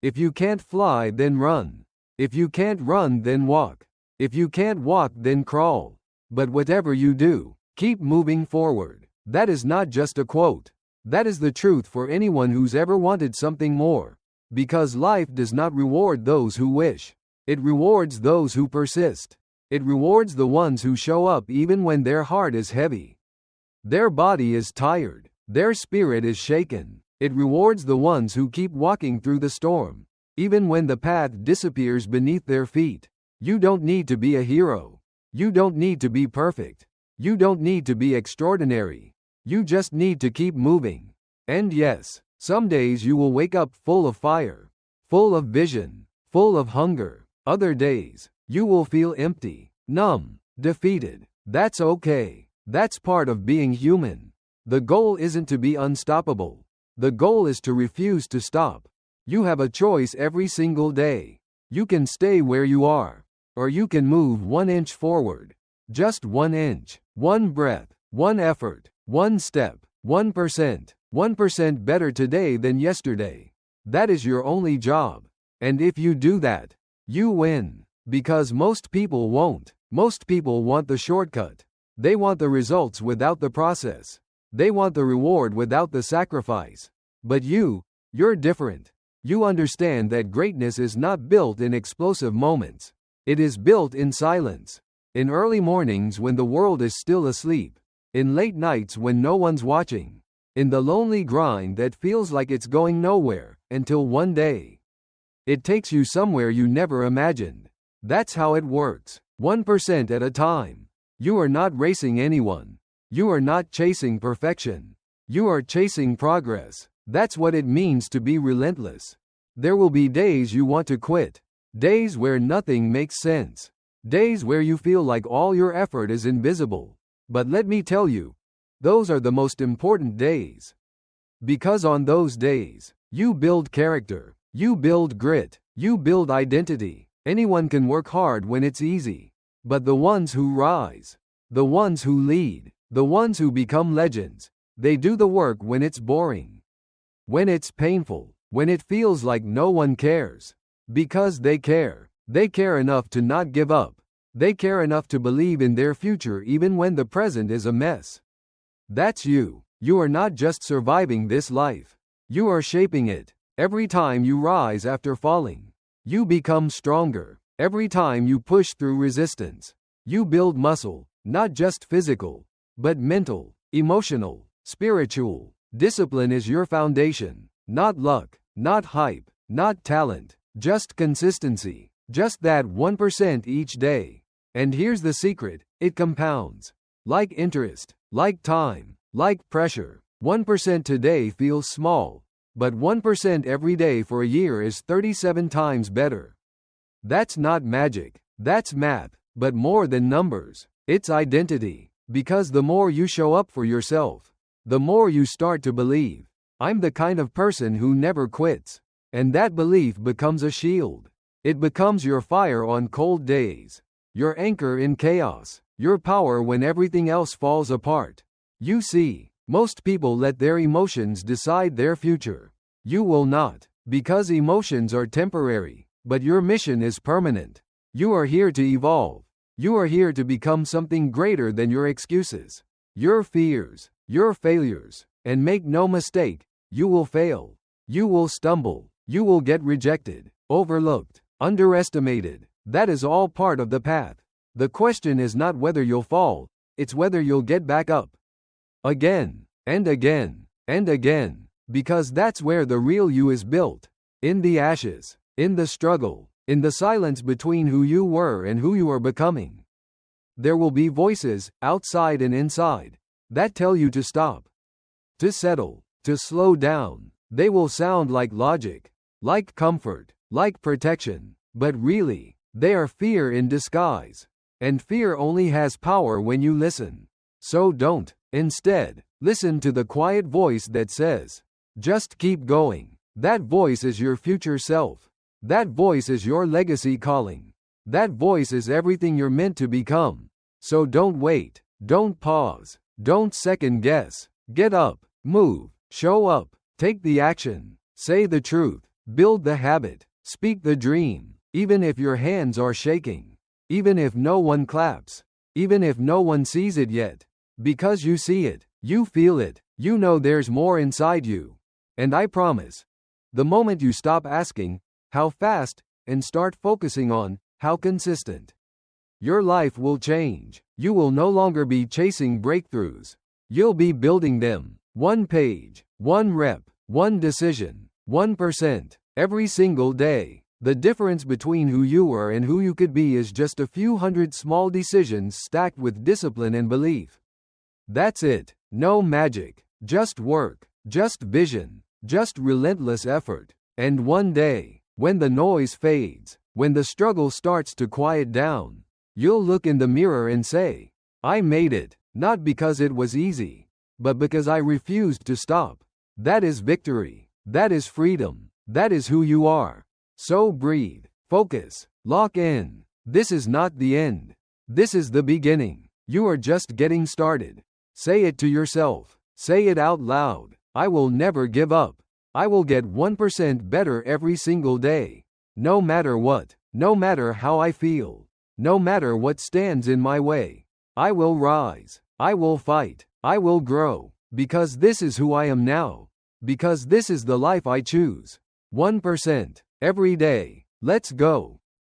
If you can't fly, then run. If you can't run, then walk. If you can't walk, then crawl. But whatever you do, keep moving forward. That is not just a quote. That is the truth for anyone who's ever wanted something more. Because life does not reward those who wish. It rewards those who persist. It rewards the ones who show up even when their heart is heavy. Their body is tired. Their spirit is shaken. It rewards the ones who keep walking through the storm, even when the path disappears beneath their feet. You don't need to be a hero. You don't need to be perfect. You don't need to be extraordinary. You just need to keep moving. And yes, some days you will wake up full of fire, full of vision, full of hunger. Other days, you will feel empty, numb, defeated. That's okay. That's part of being human. The goal isn't to be unstoppable. The goal is to refuse to stop. You have a choice every single day. You can stay where you are, or you can move 1 inch forward. Just 1 inch, 1 breath, 1 effort, 1 step, 1%, 1% better today than yesterday. That is your only job. And if you do that, you win. Because most people won't. Most people want the shortcut. They want the results without the process. They want the reward without the sacrifice. But you're different. You understand that greatness is not built in explosive moments. It is built in silence. In early mornings when the world is still asleep. In late nights when no one's watching. In the lonely grind that feels like it's going nowhere, until one day it takes you somewhere you never imagined. That's how it works. 1% at a time. You are not racing anyone. You are not chasing perfection. You are chasing progress. That's what it means to be relentless. There will be days you want to quit. Days where nothing makes sense. Days where you feel like all your effort is invisible. But let me tell you, those are the most important days. Because on those days, you build character. You build grit. You build identity. Anyone can work hard when it's easy. But the ones who rise, the ones who lead, the ones who become legends, they do the work when it's boring, when it's painful, when it feels like no one cares. Because they care. They care enough to not give up. They care enough to believe in their future even when the present is a mess. That's you. You are not just surviving this life. You are shaping it. Every time you rise after falling, you become stronger. Every time you push through resistance, you build muscle, not just physical, but mental, emotional, spiritual. Discipline is your foundation, not luck, not hype, not talent, just consistency, just that 1% each day. And here's the secret, it compounds. Like interest, like time, like pressure. 1% today feels small, but 1% every day for a year is 37 times better. That's not magic, that's math, but more than numbers, it's identity. Because the more you show up for yourself, the more you start to believe, I'm the kind of person who never quits. And that belief becomes a shield. It becomes your fire on cold days, your anchor in chaos, your power when everything else falls apart. You see, most people let their emotions decide their future. You will not, because emotions are temporary. But your mission is permanent. You are here to evolve. You are here to become something greater than your excuses, your fears, your failures. And make no mistake, you will fail. You will stumble. You will get rejected, overlooked, underestimated. That is all part of the path. The question is not whether you'll fall, it's whether you'll get back up. Again, and again, and again. Because that's where the real you is built. In the ashes. In the struggle, in the silence between who you were and who you are becoming. There will be voices, outside and inside, that tell you to stop, to settle, to slow down. They will sound like logic, like comfort, like protection, but really, they are fear in disguise. And fear only has power when you listen. So don't. Instead, listen to the quiet voice that says, just keep going. That voice is your future self. That voice is your legacy calling. That voice is everything you're meant to become. So don't wait. Don't pause. Don't second guess. Get up. Move. Show up. Take the action. Say the truth. Build the habit. Speak the dream. Even if your hands are shaking. Even if no one claps. Even if no one sees it yet. Because you see it. You feel it. You know there's more inside you. And I promise, the moment you stop asking, how fast, and start focusing on, how consistent, your life will change. You will no longer be chasing breakthroughs. You'll be building them. One page, one rep, one decision, 1%, every single day. The difference between who you are and who you could be is just a few hundred small decisions stacked with discipline and belief. That's it. No magic. Just work. Just vision. Just relentless effort. And one day, when the noise fades, when the struggle starts to quiet down, you'll look in the mirror and say, I made it, not because it was easy, but because I refused to stop. That is victory. That is freedom. That is who you are. So breathe, focus, lock in. This is not the end. This is the beginning. You are just getting started. Say it to yourself. Say it out loud. I will never give up. I will get 1% better every single day. No matter what. No matter how I feel. No matter what stands in my way. I will rise. I will fight. I will grow. Because this is who I am now. Because this is the life I choose. 1%. Every day. Let's go.